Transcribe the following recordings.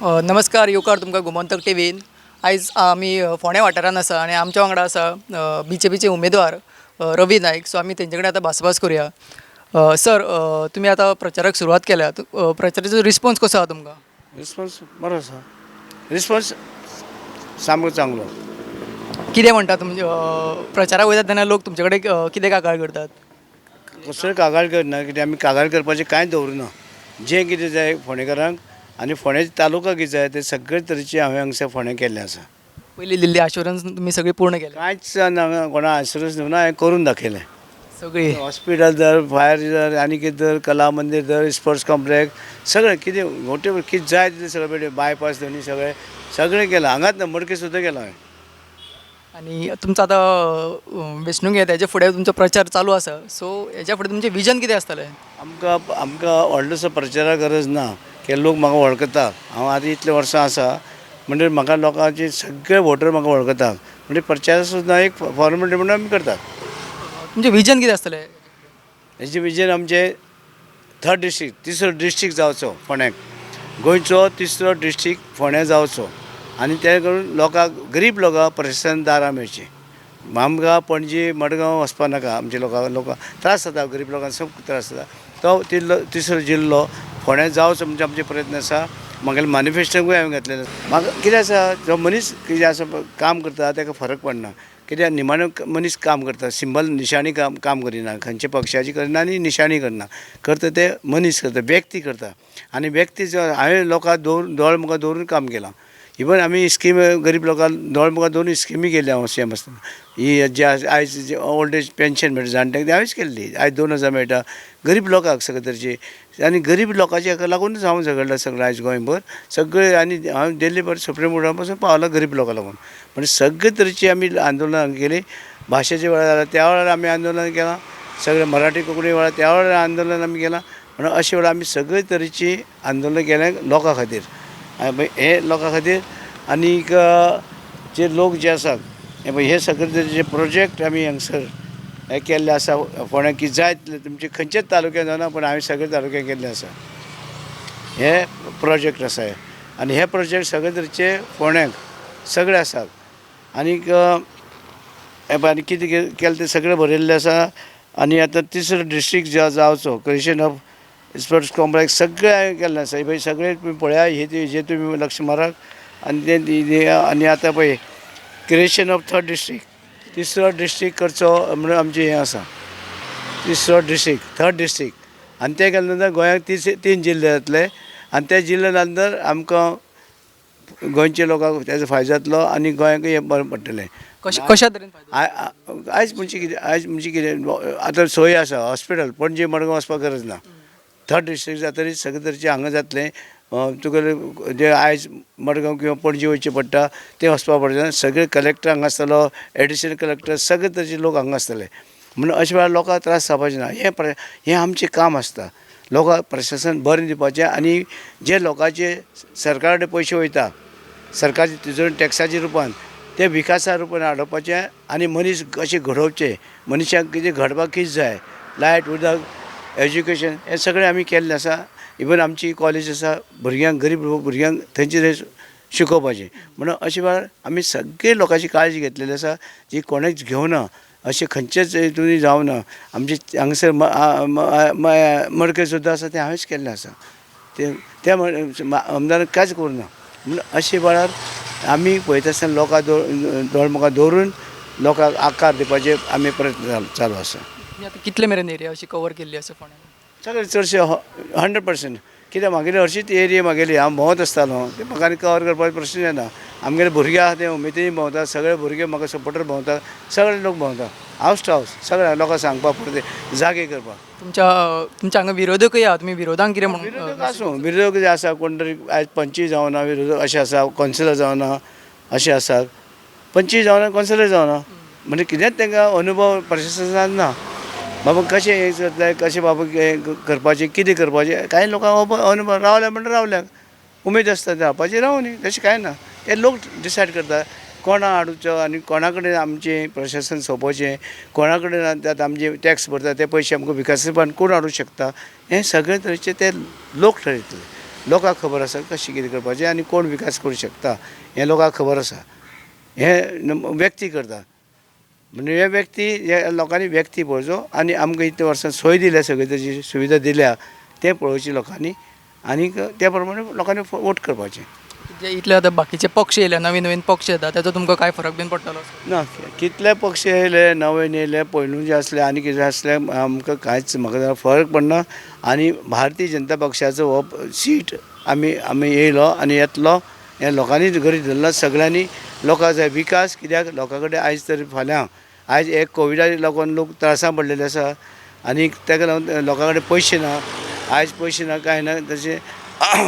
नमस्कार येवकार तुमकां गोमंतक टीव्हीन आयज आमी फोंड्या वाठारांत आसा आनी आमच्या वांगडा आसा बीजेपीचे उमेदवार रवी नायक. सो आमी तेंचे कडेन आतां भासाभास करुया. सर, तुमी आतां प्रचाराक सुरवात केल्या. प्रचाराचो रिस्पॉन्स कसो आहा तुमकां? रिस्पॉन्स बरो आसा. रिस्पॉन्स सामको चांगलो. कितें म्हणटा तुमचे प्रचाराक वयतात तेन्ना लोक तुमचे कडेन कितें कागाळ करतात? कसलोय कागाळ करना, कित्याक आमी कागाळ करपाचें कांय दवरुना. जें कितें जाय फोंडेकारांक आनी फोंड्या तालुका कितें जाय ते सगळे तरेचे हांवें हांगसर फोंड्या केल्लें आसा. पयलीं दिल्ली आश्वासन्स तुमी सगळीं पूर्ण केल्या? कांयच हांगा कोणा आश्वासन दिवना, हांवें करून दाखयलें. सगळीं हॉस्पिटल धर, फायर धर, आनी कितें धर, कला मंदीर धर, स्पोर्ट्स कॉम्प्लेक्स सगळें कितें मोठे कितें जाय तितें सगळें बायपास धनी सगळें केलां. हांगाच ना मडके सुद्दां केला हांवें. आनी तुमचो आतां वेंचणूक येता हेजे फुडें तुमचो प्रचार चालू आसा. सो हेज्या फुडें तुमचें विजन कितें आसतलें? आमकां व्हडलोसो प्रचाराक गरज ना, की लोक म्हाका वळखता. हांव आतां इतले वर्सां आसा म्हणजे म्हाका लोकांचे सगळे वोटर म्हाका वळखता. म्हणजे प्रचार सुद्दां एक फॉर्मेलिटी म्हणून आमी करतात. तुमचें विजन कितें आसतलें? हेजें विजन आमचें थर्ड डिस्ट्रिक्ट, तिसरो डिस्ट्रिक्ट जावचो फोंड्याक. गोंयचो तिसरो डिस्ट्रिक्ट फोंड्या जावचो आनी ते करून लोकांक, गरीब लोकांक प्रशासन दारां मेळचें. आमकां पणजी मडगांव वचपा नाका. आमच्या लोकांक त्रास जाता, गरीब लोकांक खूब त्रास जाता. तो तिसरो जिल्लो फोंड्या जावचो म्हणजे आमचे प्रयत्न आसा. म्हागेले मॅनिफेस्टोकूय हांवें घातलेलें आसा. म्हाका कितें आसा, जो मनीस कितें आसा काम करता ताका फरक पडना. कित्याक निमाणो मनीस काम करता, सिंबल निशाणी काम करिना, खंयच्या पक्षाची करना आनी निशाणी करना. करता ते मनीस करता, व्यक्ती करता. आनी व्यक्ती जो हांवें लोकांक दोळ मुखार दवरून काम केलां. इवन आमी स्कीम गरीब लोकांक दोळ मुखार दवरून स्किमी केल्या हांव सीएम आसतना. ही जे आयज ओल्ड एज पेन्शन मेळटा जाणट्यांक ती हांवेंच केल्ली. आयज 2000 मेळटा गरीब लोकांक सगळे तरेची. आनी गरीब लोकांचे हाका लागूनच हांव झगडला सगळें आयज गोंयभर सगळे. आनी हांव दिल्ली भर सुप्रीम कोर्टा पासून पावला गरीब लोकांक लागून. म्हणजे सगळे तरेची आमी आंदोलनां केली. भाशेच्या वेळार जाल्यार त्या वेळार आमी आंदोलन केलां. सगळे मराठी कोंकणी वेळार त्या वेळार आंदोलन आमी केलां. म्हणून अशे वेळार आमी सगळे तरेची आंदोलनां केल्या लोकां खातीर. हे लोकां खातीर. आनीक जे लोक जे आसात हे सगळे तरेचे प्रोजेक्ट आमी हांगसर हे केल्ले आसा. फोंड्याक कितें जाय तुमचे खंयचेच तालुक्यान जावना, पूण हांवें सगळे तालुक्यान केल्ले आसा. हे प्रोजेक्ट आसा आनी हे प्रोजेक्ट सगळे तरेचे फोंड्याक सगळे आसात. आनीक आनी कितें केलें ते सगळे बरयल्ले आसा. आनी आतां तिसरो डिस्ट्रिक्ट जावचो, क्रिएशन ऑफ स्पोर्ट्स कॉम्प्लेक्स सगळे हांवें केल्लें आसा. हे सगळे तुमी पळया, हेजे तुमी लक्ष मारात. आनी आनी आतां पळय क्रिएशन ऑफ थर्ड डिस्ट्रिक्ट, तिसरो डिस्ट्रिक्ट करचो म्हणून आमचें हें आसा. तिसरो डिस्ट्रिक्ट, थर्ड डिस्ट्रिक्ट. आनी ते केले नंतर गोंयांक 3 जिल्ले जातले. आनी त्या जिल्ल्या नंतर आमकां गोंयच्या लोकांक तेजो फायदो जातलो आनी गोंयांक हें बरें पडटलें. कशा तरेन आयज म्हणजे कितें आतां सोय आसा. हॉस्पिटल पणजे मडगांव वचपाक गरज ना. थर्ड डिस्ट्रिक्ट जातकीर सगळे तरेचें हांगा जातलें. तुका जे आयज मडगांव किंवा पणजे वयचें पडटा तें वचपाक पडटा. सगळे कलेक्टर हांगा आसतलो, एडिशनल कलेक्टर सगळे तरेचे लोक हांगा आसतले. म्हणून अशे वेळार लोकांक त्रास जावपाचे ना. हें आमचें काम आसता. लोकांक प्रशासन बरें दिवपाचें आनी जे लोकांचे सरकारा कडेन पयशे वयता सरकाराचे तिजोरी टॅक्साच्या रुपान ते विकासा रुपान हाडोवपाचें आनी मनीस कशे घडोवचे, मनशाक कितें घडपाक कितें जाय, लायट उदक एज्युकेशन हें सगळें आमी केल्लें आसा. इवन आमची कॉलेज आसा, भुरग्यांक गरीब भुरग्यांक थंयचे शिकोवपाचें. म्हणून अशे वेळार आमी सगळे लोकांची काळजी घेतलेली आसा जी कोणेच घेवना. अशें खंयचेच हितून जावना. आमचे हांगसर मडके सुद्दां आसा ते हांवेंच केल्ले आसा. ते आमदारान कांयच करूना. म्हणून अशे वेळार आमी पळयता आसतना लोकांक दोळमुखार दवरून लोकांक आकार दिवपाचे आमी प्रयत्न चालू आसा. आतां कितले मेरेन एरिया अशी कवर केल्ली आसा फोंड्यान? सगळे चडशे 100%. कित्याक म्हागेली हरशीच एरिया म्हागेली हांव भोंवत आसतालो. ते म्हाका आनी कवर करपाचो प्रश्न येना. आमगेले भुरगे आहा ते उमेदीन भोंवता. सगळे भुरगे म्हाका सपोर्टर भोंवता. सगळे लोक भोंवता हावस टू हावस. सगळ्या लोकांक सांगपाक पडटा जागे करपाक. तुमच्या हांगा विरोधकूय आहा. तुमी विरोधांक कितें म्हणून? विरोधक आसूं, विरोधक जे आसा कोण तरी आयज पंची जावना विरोधक अशें आसा, कावन्सिलर जावना अशें आसात. पंची जावना, कावन्सिलर जावना. म्हणजे कितेंच तांकां अनुभव प्रशासनान ना. बाबा कशें हें करतले, कशें बाबा हें करपाचें, कितें करपाचें. कांय लोकांक अनुभव रावल्या म्हणटा रावल्याक उमेद आसता ते रावपाचें रावूं न्ही, तशें कांय ना. ते लोक डिसायड करता कोणा हाडूचो आनी कोणा कडेन आमचें प्रशासन सोंपोवचें, कोणा कडेन आतां आमचे टॅक्स भरता ते पयशे आमकां विकासापान कोण हाडूंक शकता. हें सगळे तरेचे ते लोक ठरयतले. लोकांक खबर आसा कशें कितें करपाचें आनी कोण विकास करूं शकता हें लोकांक खबर आसा. हें व्यक्ती करता म्हणजे हे व्यक्ती हे लोकांनी व्यक्ती पळोवचो आनी आमकां इतल्या वर्सां सोय दिल्या सगळी तेजी सुविधा दिल्या तें पळोवची लोकांनी आनीक त्या प्रमाणे लोकांनी वोट करपाचें. जे इतले आतां बाकीचे पक्ष येयले नवीन नवीन पक्ष येता तेजो तुमकां काय फरक बीन पडटलो? ना कितले पक्ष येयले नवे येयले पयलू जे असले आनी कितें असले आमकां कांयच म्हाका फरक पडना. आनी भारतीय जनता पक्षाचो हो सीट आमी येयलो आनी येतलो हें लोकांनी गरज धरला. सगळ्यांनी लोकांक जाय विकास कित्याक लोकां कडेन आयज तर फाल्यां आयज एक कोविडाक लागून लोक त्रासान पडलेले आसा आनी ताका लागून लोकां कडेन पयशे ना. आयज पयशे ना कांय ना तशें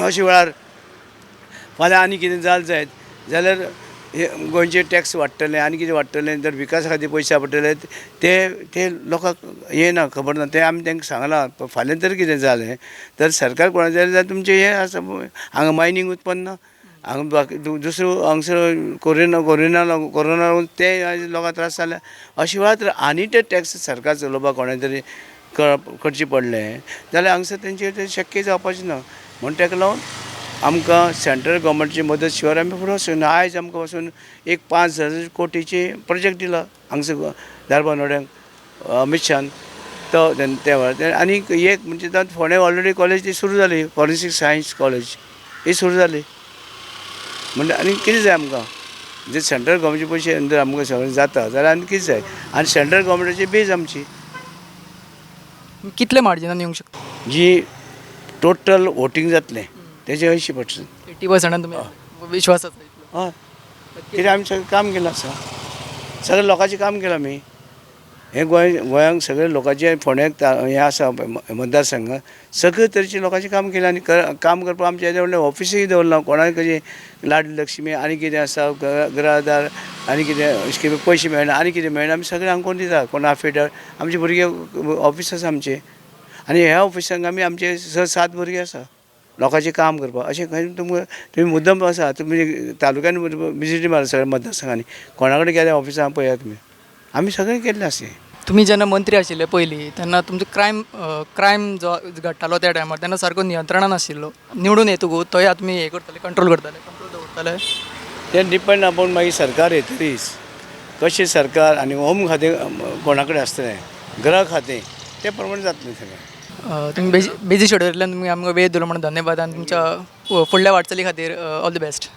अशे वेळार फाल्यां आनी कितें जालें जायत जाल्यार हे गोंयचे टॅक्स वाडटले आनी कितें वाडटलें तर विकासा खातीर पयशे पडटले ते लोकांक हें ना खबर ना. तें आमी तांकां सांगलां फाल्यां तर कितें जालें तर सरकार कोणाचें जाल्यार तुमचें हें आसा हांगा मायनींग उत्पन्न ना हांगा बाकी दुसरो हांगसर कोरोना लागून ते आयज लोकांक त्रास जाल्या. अशे वेळार तर आनी ते टॅक्स सरकार चलोवपाक कोणें तरी करचें पडलें जाल्यार हांगसर तेंचेर तें शक्य जावपाचें ना. म्हण ताका लागून आमकां सेंट्रल गव्हर्मेंटची मदत शिवाय आमी फुडें वचूंक ना. आयज आमकां वचून एक 5,000 कोटीचे प्रोजेक्ट दिला हांगसर धारबांदोड्यांक अमित शान तो त्या वेळार. आनी एक म्हणजे फोंड्या ऑलरेडी कॉलेज ती सुरू जाली फॉरेन्सीक सायन्स कॉलेज ही सुरू जाली म्हणजे आनी कितें जाय आमकां जे सेंट्रल गव्हर्मेंटचे पयशे जर आमकां सगळें जाता जाल्यार आनी कितें जाय. आनी सेंट्रल गव्हर्मेंटाची बेज आमची कितले मार्जिनान येवंक शकता? जी टोटल वोटींग जातलें तेजे 80%. 80% तुमी विश्वास आसा? हय कित्याक आमी सगळें काम केलां आसा सगळें लोकांचें काम केलां आमी. हें गोंयांक सगळे लोकांचे फोंड्याक हें आसा मतदारसंघात सगळे तरेचे लोकांचें काम केलां आनी काम करपाक आमचे येदें व्हडलें ऑफिसूय दवरलां. कोणाक कशें लाडली लक्ष्मी आनी कितें आसा घर आदार आनी कितें स्किमी पयशे मेळना आनी कितें मेळना आमी सगळें हांगा कोण दिता कोण आफिडेविट आमचे भुरगे ऑफिस आसा आमचे आनी ह्या ऑफिसांक आमी आमचे 6-7 भुरगे आसा लोकांचें काम करपाक. अशें खंय तुमी मुद्दम आसा तुमी तालुक्यान विजिटी मारा सगळ्या मतदारसंघांनी कोणा कडेन गेल्या ऑफिसां पळयात तुमी आमी सगळें केल्लें आसा. तुमी जेन्ना मंत्री आशिल्ले पयलीं तेन्ना तुमचो क्रायम जो घडटालो त्या टायमार तेन्ना सारको नियंत्रणान आशिल्लो. निवडून येतकूच तोय आतां हें करतले कंट्रोल दवरतले. तें डिपेंड आपूण मागीर सरकार येतरीच कशें सरकार आनी होम खातें कोणा कडेन आसतलें गृह खातें ते प्रमाणे जातलें सगळें. तुमी बेजी शेड्युलांतल्यान तुमी आमकां वेळ दिलो म्हणून धन्यवाद आनी तुमच्या फुडल्या वाटचाली खातीर ऑल द बेस्ट.